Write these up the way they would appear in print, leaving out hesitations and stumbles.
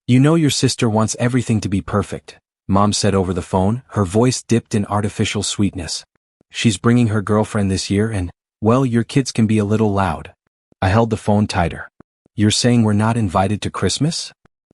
You know your sister wants everything to be perfect, Mom said over the phone, her voice dipped in artificial sweetness. She's bringing her girlfriend this year and, well, your kids can be a little loud. I held the phone tighter. You're saying we're not invited to Christmas?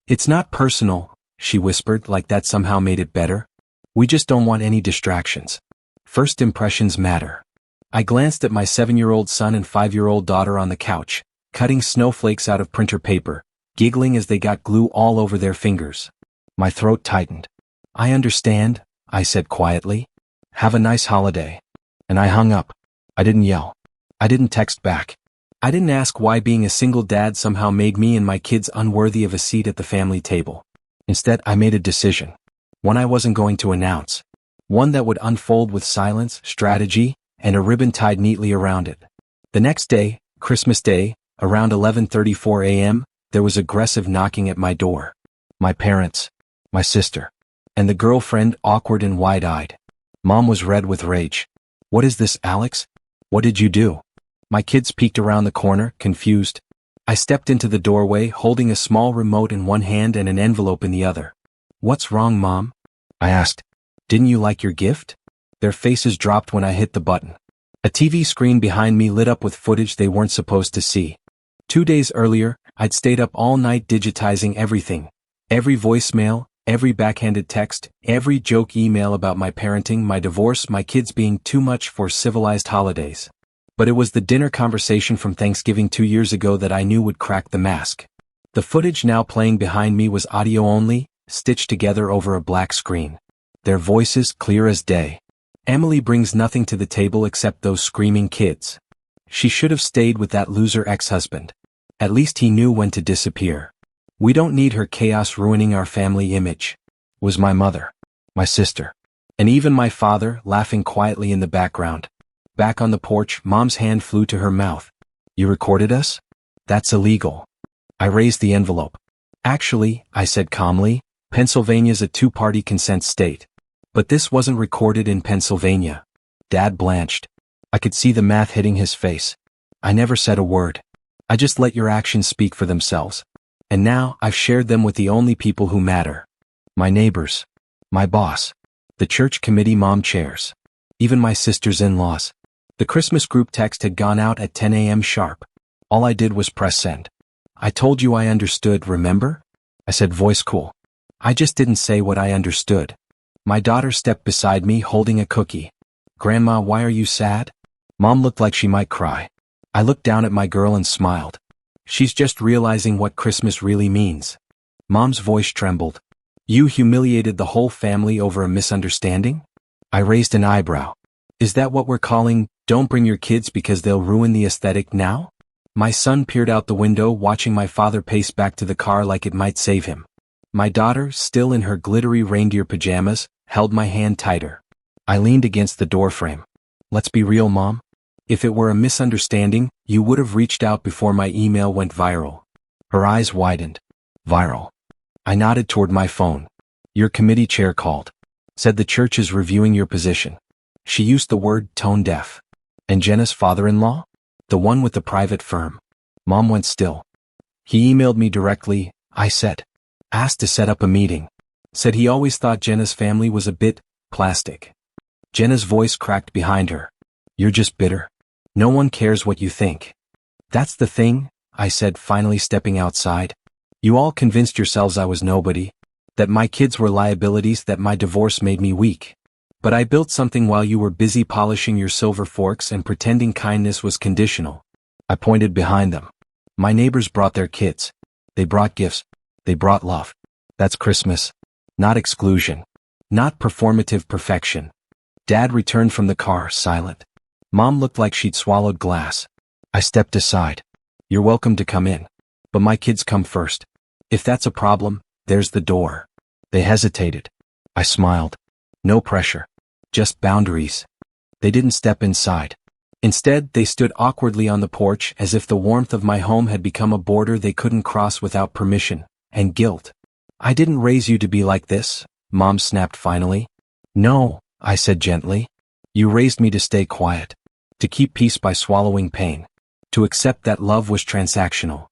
It's not personal, she whispered, like that somehow made it better. We just don't want any distractions. First impressions matter. I glanced at my 7-year-old son and 5-year-old daughter on the couch, cutting snowflakes out of printer paper, giggling as they got glue all over their fingers. My throat tightened. I understand, I said quietly. Have a nice holiday. And I hung up. I didn't yell. I didn't text back. I didn't ask why being a single dad somehow made me and my kids unworthy of a seat at the family table. Instead, I made a decision. One I wasn't going to announce. One that would unfold with silence, strategy, and a ribbon tied neatly around it. The next day, Christmas Day, around 11:34 a.m., there was aggressive knocking at my door. My parents, my sister, and the girlfriend, awkward and wide-eyed. Mom was red with rage. What is this, Alex? What did you do? My kids peeked around the corner, confused. I stepped into the doorway, holding a small remote in one hand and an envelope in the other. What's wrong, Mom? I asked. Didn't you like your gift? Their faces dropped when I hit the button. A TV screen behind me lit up with footage they weren't supposed to see. 2 days earlier, I'd stayed up all night digitizing everything. Every voicemail, every backhanded text, every joke email about my parenting, my divorce, my kids being too much for civilized holidays. But it was the dinner conversation from Thanksgiving 2 years ago that I knew would crack the mask. The footage now playing behind me was audio only, stitched together over a black screen. Their voices clear as day. Emily brings nothing to the table except those screaming kids. She should have stayed with that loser ex-husband. At least he knew when to disappear. We don't need her chaos ruining our family image. Was my mother, my sister, and even my father laughing quietly in the background. Back on the porch, Mom's hand flew to her mouth. You recorded us? That's illegal. I raised the envelope. Actually, I said calmly, Pennsylvania's a two-party consent state. But this wasn't recorded in Pennsylvania. Dad blanched. I could see the math hitting his face. I never said a word. I just let your actions speak for themselves. And now I've shared them with the only people who matter. My neighbors. My boss. The church committee Mom chairs. Even my sisters-in-laws. The Christmas group text had gone out at 10 a.m. sharp. All I did was press send. I told you I understood, remember? I said, voice cool. I just didn't say what I understood. My daughter stepped beside me holding a cookie. Grandma, why are you sad? Mom looked like she might cry. I looked down at my girl and smiled. She's just realizing what Christmas really means. Mom's voice trembled. You humiliated the whole family over a misunderstanding? I raised an eyebrow. Is that what we're calling, don't bring your kids because they'll ruin the aesthetic now? My son peered out the window, watching my father pace back to the car like it might save him. My daughter, still in her glittery reindeer pajamas, held my hand tighter. I leaned against the doorframe. Let's be real, Mom. If it were a misunderstanding, you would have reached out before my email went viral. Her eyes widened. Viral. I nodded toward my phone. Your committee chair called. Said the church is reviewing your position. She used the word tone deaf. And Jenna's father-in-law? The one with the private firm. Mom went still. He emailed me directly, I said. Asked to set up a meeting. Said he always thought Jenna's family was a bit plastic. Jenna's voice cracked behind her. You're just bitter. No one cares what you think. That's the thing, I said, finally stepping outside. You all convinced yourselves I was nobody, that my kids were liabilities, that my divorce made me weak. But I built something while you were busy polishing your silver forks and pretending kindness was conditional. I pointed behind them. My neighbors brought their kids. They brought gifts. They brought love. That's Christmas. Not exclusion. Not performative perfection. Dad returned from the car, silent. Mom looked like she'd swallowed glass. I stepped aside. You're welcome to come in. But my kids come first. If that's a problem, there's the door. They hesitated. I smiled. No pressure. Just boundaries. They didn't step inside. Instead, they stood awkwardly on the porch as if the warmth of my home had become a border they couldn't cross without permission and guilt. I didn't raise you to be like this, Mom snapped finally. No, I said gently. You raised me to stay quiet. To keep peace by swallowing pain. To accept that love was transactional.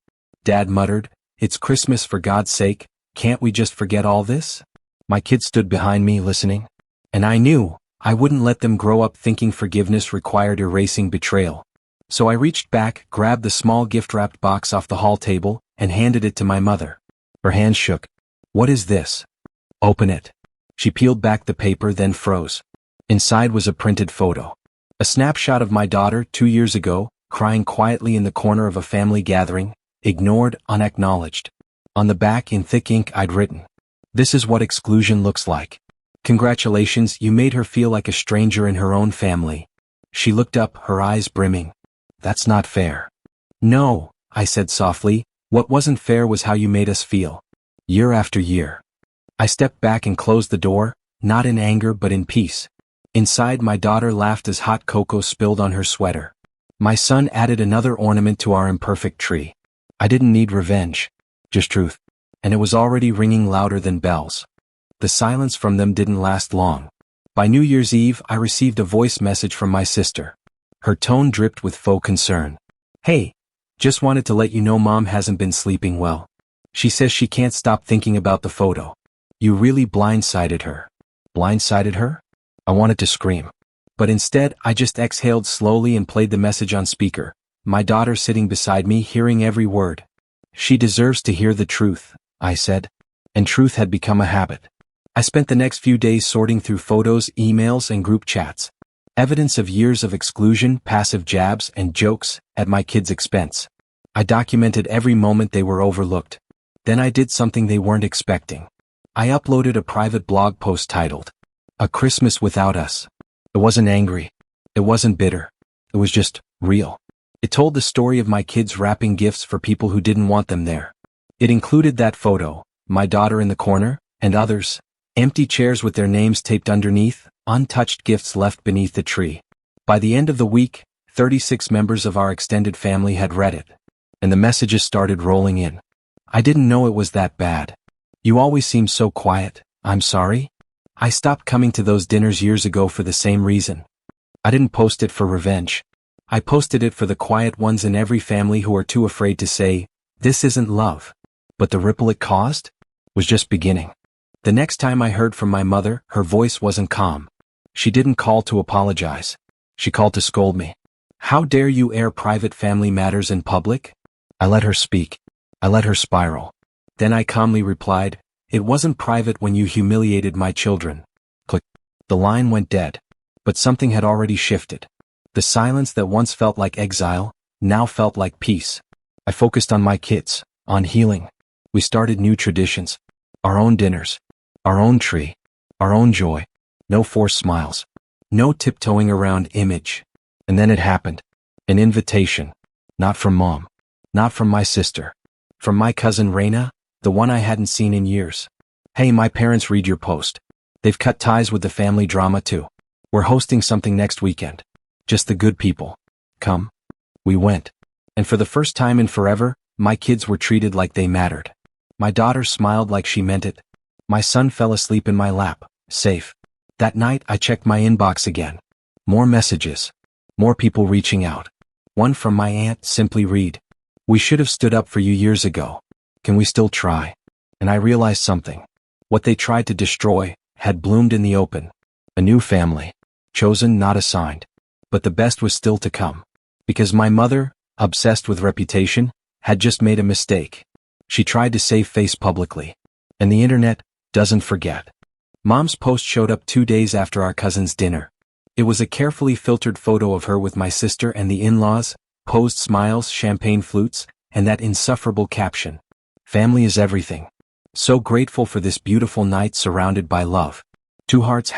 Dad muttered, it's Christmas for God's sake, Can't we just forget all this? My kids stood behind me listening. And I knew I wouldn't let them grow up thinking forgiveness required erasing betrayal. So I reached back, grabbed the small gift-wrapped box off the hall table, and handed it to my mother. Her hand shook. What is this? Open it. She peeled back the paper, then froze. Inside was a printed photo. A snapshot of my daughter 2 years ago, crying quietly in the corner of a family gathering, ignored, unacknowledged. On the back in thick ink I'd written, "This is what exclusion looks like. Congratulations, you made her feel like a stranger in her own family." She looked up, her eyes brimming. "That's not fair." "No," I said softly, "what wasn't fair was how you made us feel. Year after year." I stepped back and closed the door, not in anger but in peace. Inside, my daughter laughed as hot cocoa spilled on her sweater. My son added another ornament to our imperfect tree. I didn't need revenge, just truth. And it was already ringing louder than bells. The silence from them didn't last long. By New Year's Eve, I received a voice message from my sister. Her tone dripped with faux concern. "Hey, just wanted to let you know Mom hasn't been sleeping well. She says she can't stop thinking about the photo. You really blindsided her." Blindsided her? I wanted to scream. But instead, I just exhaled slowly and played the message on speaker. My daughter sitting beside me, hearing every word. "She deserves to hear the truth," I said. And truth had become a habit. I spent the next few days sorting through photos, emails, and group chats. Evidence of years of exclusion, passive jabs, and jokes, at my kids' expense. I documented every moment they were overlooked. Then I did something they weren't expecting. I uploaded a private blog post titled, "A Christmas Without Us." It wasn't angry. It wasn't bitter. It was just real. It told the story of my kids wrapping gifts for people who didn't want them there. It included that photo, my daughter in the corner, and others. Empty chairs with their names taped underneath, untouched gifts left beneath the tree. By the end of the week, 36 members of our extended family had read it. And the messages started rolling in. "I didn't know it was that bad. You always seem so quiet. I'm sorry. I stopped coming to those dinners years ago for the same reason." I didn't post it for revenge. I posted it for the quiet ones in every family who are too afraid to say, "This isn't love." But the ripple it caused was just beginning. The next time I heard from my mother, her voice wasn't calm. She didn't call to apologize. She called to scold me. "How dare you air private family matters in public?" I let her speak. I let her spiral. Then I calmly replied, "It wasn't private when you humiliated my children." Click. The line went dead. But something had already shifted. The silence that once felt like exile, now felt like peace. I focused on my kids, on healing. We started new traditions. Our own dinners. Our own tree. Our own joy. No forced smiles. No tiptoeing around image. And then it happened. An invitation. Not from Mom. Not from my sister. From my cousin Raina, the one I hadn't seen in years. "Hey, my parents read your post. They've cut ties with the family drama too. We're hosting something next weekend. Just the good people. Come." We went. And for the first time in forever, my kids were treated like they mattered. My daughter smiled like she meant it. My son fell asleep in my lap, safe. That night I checked my inbox again. More messages. More people reaching out. One from my aunt, simply read, "We should have stood up for you years ago. Can we still try?" And I realized something. What they tried to destroy had bloomed in the open. A new family. Chosen, not assigned. But the best was still to come. Because my mother, obsessed with reputation, had just made a mistake. She tried to save face publicly. And the internet doesn't forget. Mom's post showed up 2 days after our cousin's dinner. It was a carefully filtered photo of her with my sister and the in-laws, posed smiles, champagne flutes, and that insufferable caption. "Family is everything. So grateful for this beautiful night surrounded by love. 2 hearts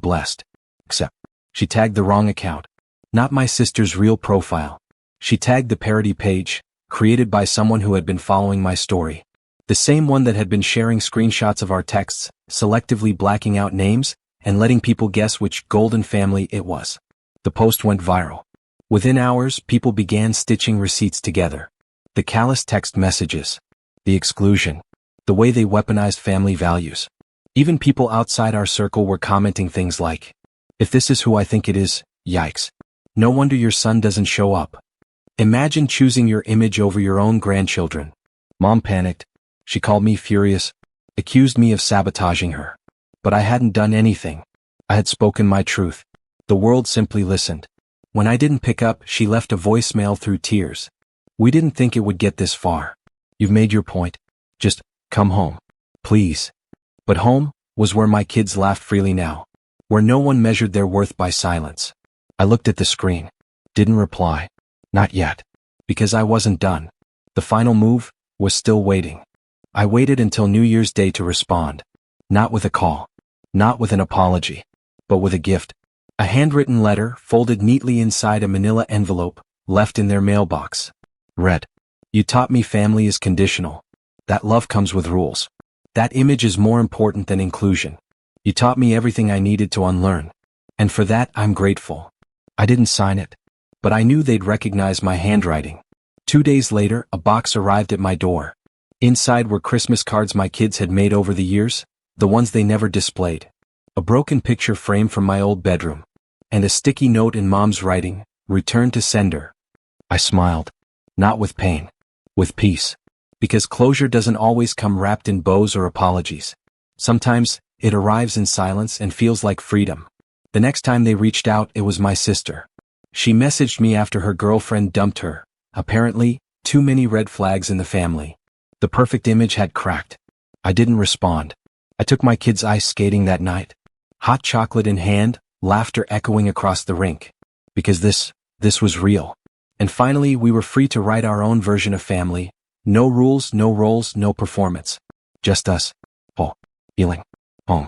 #blessed. Except, she tagged the wrong account. Not my sister's real profile. She tagged the parody page, created by someone who had been following my story. The same one that had been sharing screenshots of our texts, selectively blacking out names, and letting people guess which golden family it was. The post went viral. Within hours, people began stitching receipts together. The callous text messages. The exclusion. The way they weaponized family values. Even people outside our circle were commenting things like, "If this is who I think it is, yikes. No wonder your son doesn't show up." Imagine choosing your image over your own grandchildren. Mom panicked. She called me furious. accused me of sabotaging her. But I hadn't done anything. I had spoken my truth. The world simply listened. When I didn't pick up, she left a voicemail through tears. We didn't think it would get this far. You've made your point. Just come home. Please. But home was where my kids laughed freely now. Where no one measured their worth by silence. I looked at the screen. Didn't reply. Not yet. Because I wasn't done. The final move was still waiting. I waited until New Year's Day to respond. Not with a call. Not with an apology. But with a gift. A handwritten letter folded neatly inside a manila envelope, left in their mailbox. Read. You taught me family is conditional. That love comes with rules. That image is more important than inclusion. You taught me everything I needed to unlearn. And for that I'm grateful. I didn't sign it. But I knew they'd recognize my handwriting. 2 days later, a box arrived at my door. Inside were Christmas cards my kids had made over the years, the ones they never displayed. A broken picture frame from my old bedroom. And a sticky note in Mom's writing, return to sender. I smiled. Not with pain. With peace. Because closure doesn't always come wrapped in bows or apologies. Sometimes, it arrives in silence and feels like freedom. The next time they reached out, it was my sister. She messaged me after her girlfriend dumped her. Apparently, too many red flags in the family. The perfect image had cracked. I didn't respond. I took my kids ice skating that night. Hot chocolate in hand, laughter echoing across the rink. Because this was real. And finally, we were free to write our own version of family. No rules, no roles, no performance. Just us. Healing. Home.